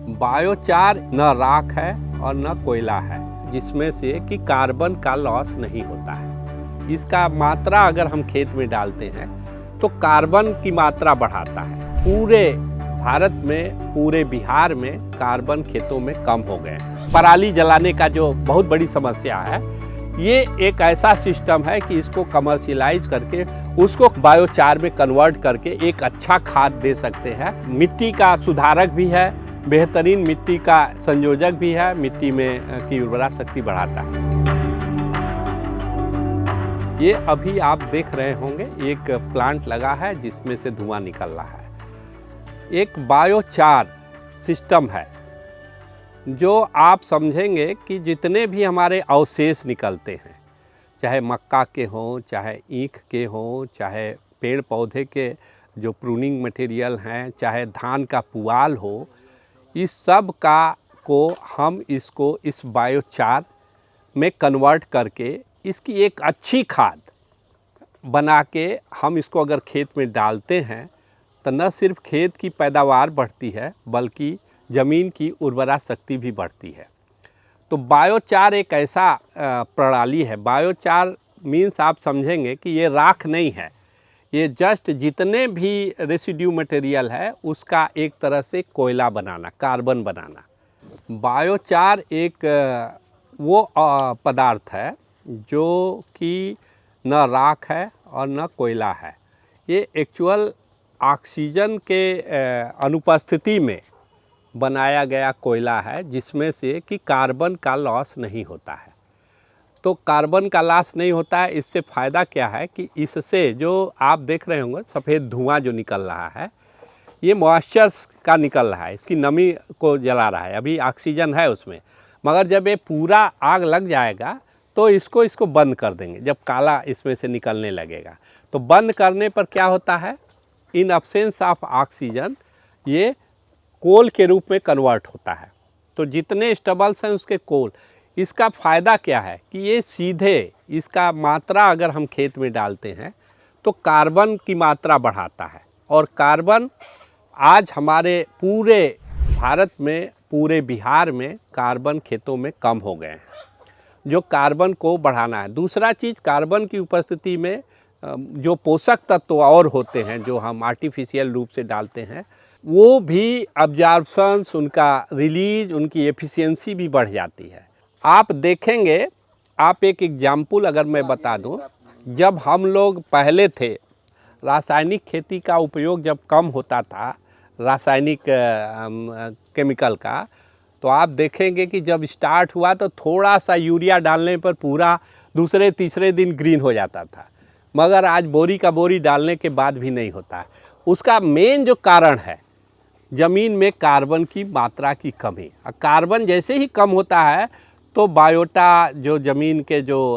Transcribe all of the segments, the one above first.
Biochar न राख है और न कोयला है जिसमें से कि कार्बन का लॉस नहीं होता है। इसका मात्रा अगर हम खेत में डालते हैं तो कार्बन की मात्रा बढ़ाता है। पूरे भारत में, पूरे बिहार में कार्बन खेतों में कम हो गए हैं। पराली जलाने का जो बहुत बड़ी समस्या है, ये एक ऐसा सिस्टम है कि इसको कमर्शियलाइज करके उसको बायोचार में कन्वर्ट करके एक अच्छा खाद दे सकते हैं। मिट्टी का सुधारक भी है, बेहतरीन मिट्टी का संयोजक भी है, मिट्टी में की उर्वरा शक्ति बढ़ाता है। ये अभी आप देख रहे होंगे एक प्लांट लगा है जिसमें से धुआं निकल रहा है। एक बायोचार सिस्टम है जो आप समझेंगे कि जितने भी हमारे अवशेष निकलते हैं, चाहे मक्का के हों, चाहे ईख के हों, चाहे पेड़ पौधे के जो प्रूनिंग मटेरियल हैं, चाहे धान का पुआल हो, इस सब का को हम इसको इस बायोचार में कन्वर्ट करके इसकी एक अच्छी खाद बना के हम इसको अगर खेत में डालते हैं तो न सिर्फ खेत की पैदावार बढ़ती है बल्कि ज़मीन की उर्वरा शक्ति भी बढ़ती है। तो बायोचार एक ऐसा प्रणाली है। बायोचार मीन्स आप समझेंगे कि ये राख नहीं है, ये जस्ट जितने भी रेसिड्यू मटेरियल है उसका एक तरह से कोयला बनाना, कार्बन बनाना। बायोचार एक वो पदार्थ है जो कि न राख है और न कोयला है। ये एक्चुअल ऑक्सीजन के अनुपस्थिति में बनाया गया कोयला है जिसमें से कि कार्बन का लॉस नहीं होता है। तो कार्बन का लॉस नहीं होता है, इससे फ़ायदा क्या है कि इससे जो आप देख रहे होंगे सफ़ेद धुआं जो निकल रहा है, ये मॉइस्चर का निकल रहा है, इसकी नमी को जला रहा है। अभी ऑक्सीजन है उसमें, मगर जब ये पूरा आग लग जाएगा तो इसको बंद कर देंगे। जब काला इसमें से निकलने लगेगा तो बंद करने पर क्या होता है, इन अब्सेंस ऑफ ऑक्सीजन ये कोल के रूप में कन्वर्ट होता है। तो जितने स्टबल्स हैं उसके कोल। इसका फ़ायदा क्या है कि ये सीधे इसका मात्रा अगर हम खेत में डालते हैं तो कार्बन की मात्रा बढ़ाता है। और कार्बन आज हमारे पूरे भारत में, पूरे बिहार में कार्बन खेतों में कम हो गए हैं, जो कार्बन को बढ़ाना है। दूसरा चीज़, कार्बन की उपस्थिति में जो पोषक तत्व और होते हैं जो हम आर्टिफिशियल रूप से डालते हैं, वो भी अब्जॉर्प्शंस, उनका रिलीज, उनकी एफिशिएंसी भी बढ़ जाती है। आप देखेंगे, आप एक एग्जाम्पल अगर मैं बता दूं, जब हम लोग पहले थे, रासायनिक खेती का उपयोग जब कम होता था, रासायनिक केमिकल का, तो आप देखेंगे कि जब स्टार्ट हुआ तो थोड़ा सा यूरिया डालने पर पूरा दूसरे तीसरे दिन ग्रीन हो जाता था, मगर आज बोरी का बोरी डालने के बाद भी नहीं होता है। उसका मेन जो कारण है, ज़मीन में कार्बन की मात्रा की कमी। कार्बन जैसे ही कम होता है तो बायोटा, जो ज़मीन के जो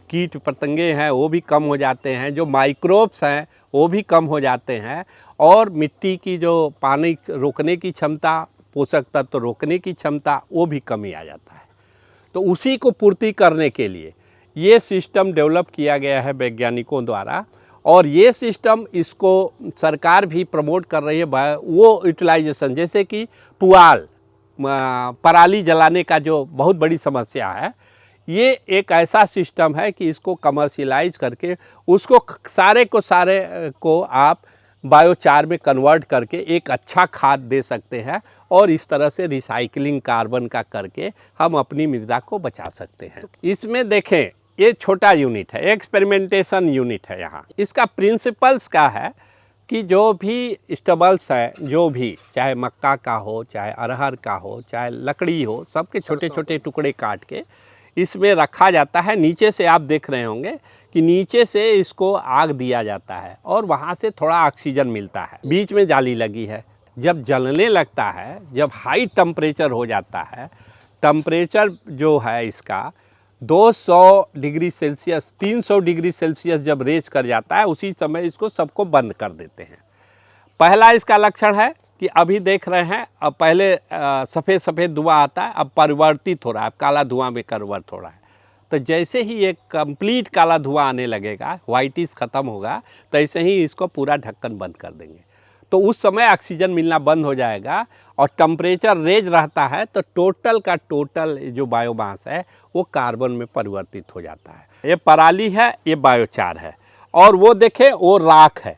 कीट पतंगे हैं वो भी कम हो जाते हैं, जो माइक्रोब्स हैं वो भी कम हो जाते हैं, और मिट्टी की जो पानी रोकने की क्षमता, पोषक तत्व रोकने की क्षमता, वो भी कमी आ जाता है। तो उसी को पूर्ति करने के लिए ये सिस्टम डेवलप किया गया है वैज्ञानिकों द्वारा, और ये सिस्टम इसको सरकार भी प्रमोट कर रही है। वो यूटिलाइजेशन, जैसे कि पुआल, पराली जलाने का जो बहुत बड़ी समस्या है, ये एक ऐसा सिस्टम है कि इसको कमर्शियलाइज करके उसको सारे को आप बायोचार में कन्वर्ट करके एक अच्छा खाद दे सकते हैं, और इस तरह से रिसाइकलिंग कार्बन का करके हम अपनी मृदा को बचा सकते हैं। इसमें देखें, ये छोटा यूनिट है, एक्सपेरिमेंटेशन यूनिट है। यहाँ इसका प्रिंसिपल्स क्या है कि जो भी स्टबल्स है, जो भी, चाहे मक्का का हो, चाहे अरहर का हो, चाहे लकड़ी हो, सबके छोटे छोटे टुकड़े काट के इसमें रखा जाता है। नीचे से आप देख रहे होंगे कि नीचे से इसको आग दिया जाता है और वहाँ से थोड़ा ऑक्सीजन मिलता है। बीच में जाली लगी है। जब जलने लगता है, जब हाई टेम्परेचर हो जाता है, टेम्परेचर जो है इसका 200 डिग्री सेल्सियस, 300 डिग्री सेल्सियस जब रेज कर जाता है, उसी समय इसको सबको बंद कर देते हैं। पहला इसका लक्षण है कि अभी देख रहे हैं, अब पहले सफ़ेद सफ़ेद धुआं आता है, अब परिवर्तित हो रहा है, काला धुआं में कन्वर्ट हो रहा है। तो जैसे ही एक कंप्लीट काला धुआं आने लगेगा, वाइटिस ख़त्म होगा, तो ऐसे ही इसको पूरा ढक्कन बंद कर देंगे। तो उस समय ऑक्सीजन मिलना बंद हो जाएगा और टेम्परेचर रेज रहता है, तो टोटल का टोटल जो बायोमास है वो कार्बन में परिवर्तित हो जाता है। ये पराली है, ये बायोचार है, और वो देखें वो राख है।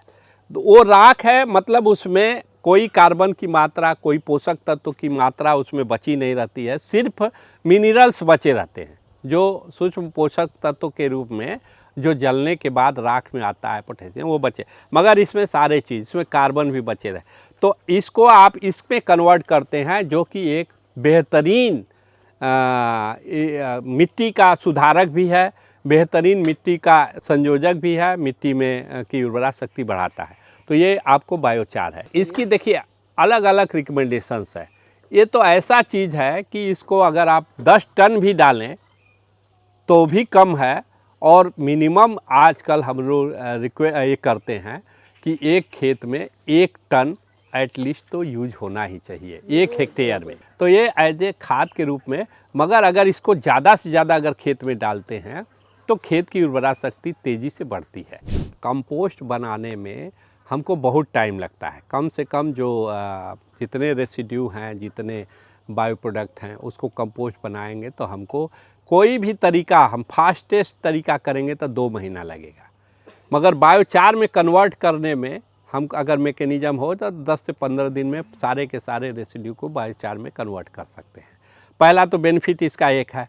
वो राख है मतलब उसमें कोई कार्बन की मात्रा, कोई पोषक तत्व की मात्रा उसमें बची नहीं रहती है, सिर्फ मिनरल्स बचे रहते हैं जो सूक्ष्म पोषक तत्व के रूप में जो जलने के बाद राख में आता है, पोटेशियम वो बचे, मगर इसमें सारे चीज़, इसमें कार्बन भी बचे रहे। तो इसको आप इसमें कन्वर्ट करते हैं जो कि एक बेहतरीन मिट्टी का सुधारक भी है, बेहतरीन मिट्टी का संयोजक भी है, मिट्टी में की उर्वरा शक्ति बढ़ाता है। तो ये आपको बायोचार है। इसकी देखिए अलग अलग रिकमेंडेशंस है। ये तो ऐसा चीज़ है कि इसको अगर आप 10 टन भी डालें तो भी कम है, और मिनिमम आजकल हम लोग ये करते हैं कि एक खेत में 1 टन एटलीस्ट तो यूज होना ही चाहिए 1 हेक्टेयर में। तो ये एज ए खाद के रूप में, मगर अगर इसको ज़्यादा से ज़्यादा अगर खेत में डालते हैं तो खेत की उर्वरा शक्ति तेज़ी से बढ़ती है। कंपोस्ट बनाने में हमको बहुत टाइम लगता है। कम से कम जो जितने रेसिड्यू हैं, जितने बायो प्रोडक्ट हैं, उसको कंपोस्ट बनाएंगे तो हमको कोई भी तरीका हम फास्टेस्ट तरीका करेंगे तो 2 महीना लगेगा, मगर बायोचार में कन्वर्ट करने में हम अगर मैकेनिज्म हो तो 10 से 15 दिन में सारे के सारे रेसिड्यू को बायोचार में कन्वर्ट कर सकते हैं। पहला तो बेनिफिट इसका एक है।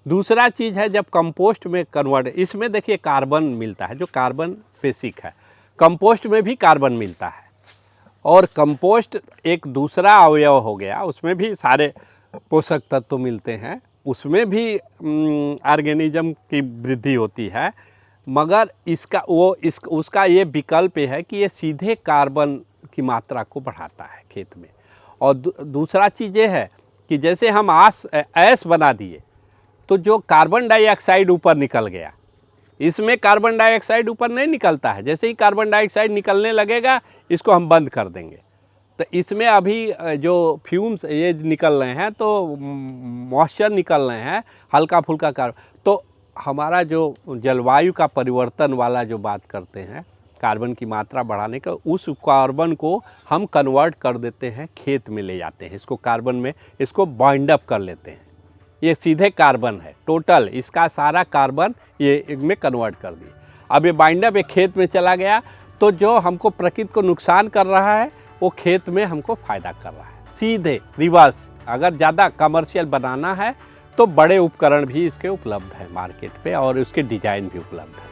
दूसरा चीज़ है जब कंपोस्ट में कन्वर्ट, इसमें देखिए कार्बन मिलता है जो कार्बन बेसिक है, कंपोस्ट में भी कार्बन मिलता है, और कंपोस्ट एक दूसरा अवयव हो गया, उसमें भी सारे पोषक तत्व मिलते हैं, उसमें भी ऑर्गेनिज्म की वृद्धि होती है, मगर इसका उसका ये विकल्प है कि ये सीधे कार्बन की मात्रा को बढ़ाता है खेत में। और दूसरा चीज़ ये है कि जैसे हम ऐश बना दिए तो जो कार्बन डाइऑक्साइड ऊपर निकल गया, इसमें कार्बन डाइऑक्साइड ऊपर नहीं निकलता है। जैसे ही कार्बन डाइऑक्साइड निकलने लगेगा इसको हम बंद कर देंगे, तो इसमें अभी जो फ्यूम्स ये निकल रहे हैं तो मॉइस्चर निकल रहे हैं, हल्का फुल्का कार्बन, तो हमारा जो जलवायु का परिवर्तन वाला जो बात करते हैं कार्बन की मात्रा बढ़ाने का, उस कार्बन को हम कन्वर्ट कर देते हैं, खेत में ले जाते हैं, इसको कार्बन में इसको बाइंड अप कर लेते हैं। ये सीधे कार्बन है, टोटल इसका सारा कार्बन ये में कन्वर्ट कर दिए। अब ये बाइंड अप एक खेत में चला गया तो जो हमको प्रकृति को नुकसान कर रहा है वो खेत में हमको फ़ायदा कर रहा है, सीधे रिवर्स। अगर ज़्यादा कमर्शियल बनाना है तो बड़े उपकरण भी इसके उपलब्ध हैं मार्केट पे, और उसके डिज़ाइन भी उपलब्ध है।